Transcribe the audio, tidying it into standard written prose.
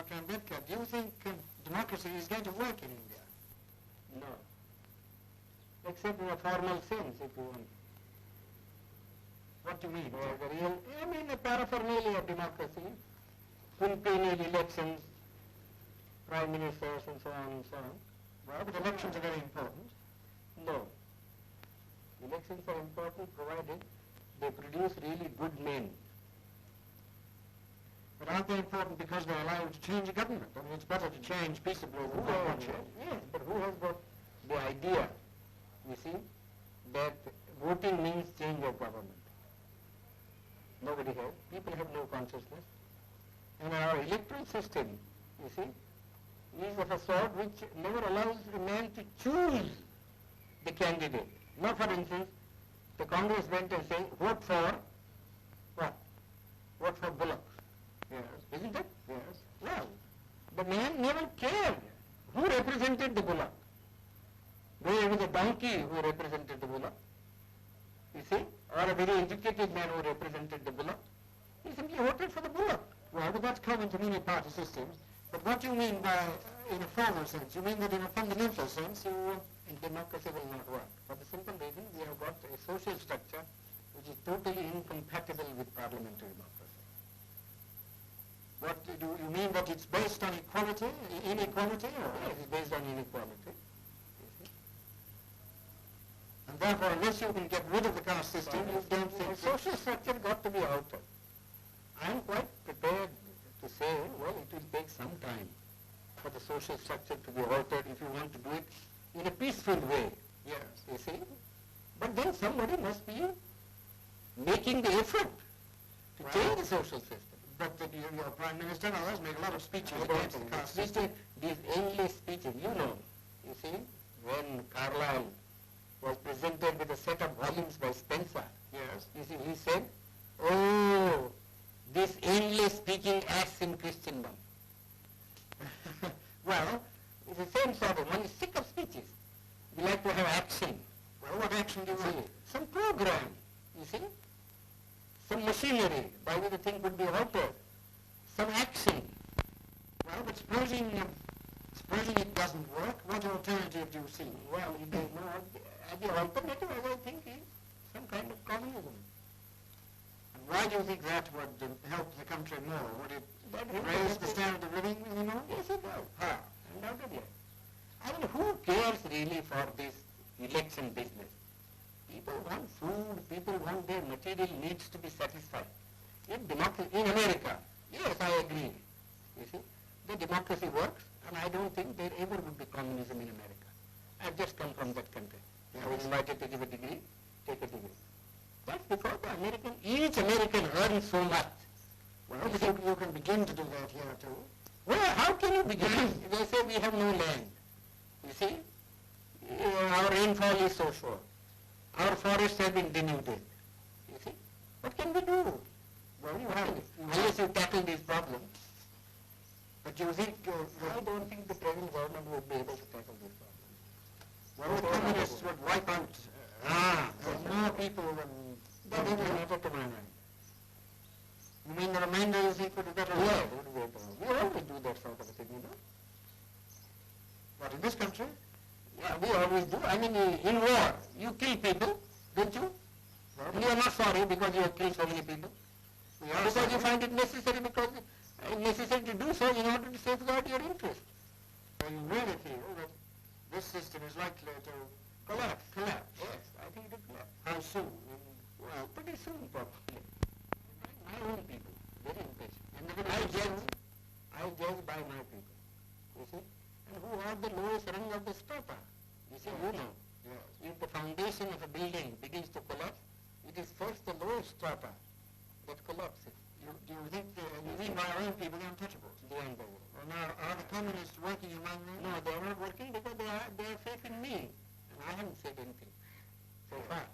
Dr. Ambedkar, do you think democracy is going to work in India? No. Except in a formal sense, if you want. What do you mean? I mean a paraphernalia of democracy, quinquennial elections, prime ministers and so on and so on. Well, but elections are very important. No. Elections are important provided they produce really good men. But aren't they important because they allow you to change a government? I mean, it's better to change peaceably than not change. Yes, but who has got the idea, you see, that voting means change of government? Nobody has. People have no consciousness. And our electoral system, you see, is of a sort which never allows a man to choose the candidate. Now, for instance, the Congress went and said, vote for what? Vote for Bullock. Yes. Isn't it? Yes. Well, the man never cared who represented the Bullock. Whether it was a donkey who represented the Bullock, you see, or a very educated man who represented the Bullock. He simply voted for the Bullock. Well, but that's common to many party systems. But what do you mean by, in a formal sense? You mean that in a fundamental sense, democracy will not work. For the simple reason, we have got a social structure which is totally incompatible with parliamentary democracy. What do you mean that it's based on equality, inequality? Or? Yes, it's based on inequality. And therefore, unless you can get rid of the caste system, you don't think... The social structure got to be altered. I am quite prepared to say, well, it will take some time for the social structure to be altered if you want to do it in a peaceful way. Yes. You see? But then somebody must be making the effort to change the social system. But your Prime Minister and others make a lot of speeches against the caste system. These endless speeches, you see, when Carlyle was presented with a set of volumes by Spencer, yes, you see, he said, oh, this endless speaking acts in Christendom. Well, it's the same sort of, one is sick of speeches. We like to have action. Well, what action do you want? Some program, you see, some machinery by which the thing could be altered, some action. Well, but supposing it doesn't work, what alternative do you see? Well, the alternative, as I think, is some kind of communism. And why do you think that would help the country more? Would it raise the standard of living anymore? Yes, it does. How? Undoubtedly. I mean, who cares really for this election business? People want food, people want their material needs to be satisfied. In democracy, in America, yes, I agree. You see, the democracy works, and I don't think there ever would be communism in America. I've just come from that country. I was invited to give a degree, take a degree. That's because each American earns so much. Well, you can begin to do that here too. Well, how can you begin? They say we have no land. You see, our rainfall is so short. Our forests have been denuded. You see, what can we do? Well, unless you tackle these problems. But you think... I don't think the present government would be able to tackle these problems. Well, the communists would wipe out more people than... That doesn't matter to my mind. You mean the remainder you think would be better? Yeah, would be better. We always do that sort of a thing, you know. What, in this country? Yeah, we always do. I mean, in war, you kill people, don't you? And you are not sorry because you have killed so many people. Because you find it necessary necessary to do so in order to safeguard your interest. So you really feel that this system is likely to collapse? Collapse, yes. I think it will collapse. How soon? Well, pretty soon probably. My own people, very impatient. And I judge by my people, you see. And who are the lowest rung of the strata? You see, you know. Yes. If the foundation of a building begins to collapse, it is first the lowest strata that collapses. Do you think you mean by our own people, the untouchables? The untouchables. Well, now, are the communists working among them? No, they are not working because they have faith in me. And I haven't said anything so far.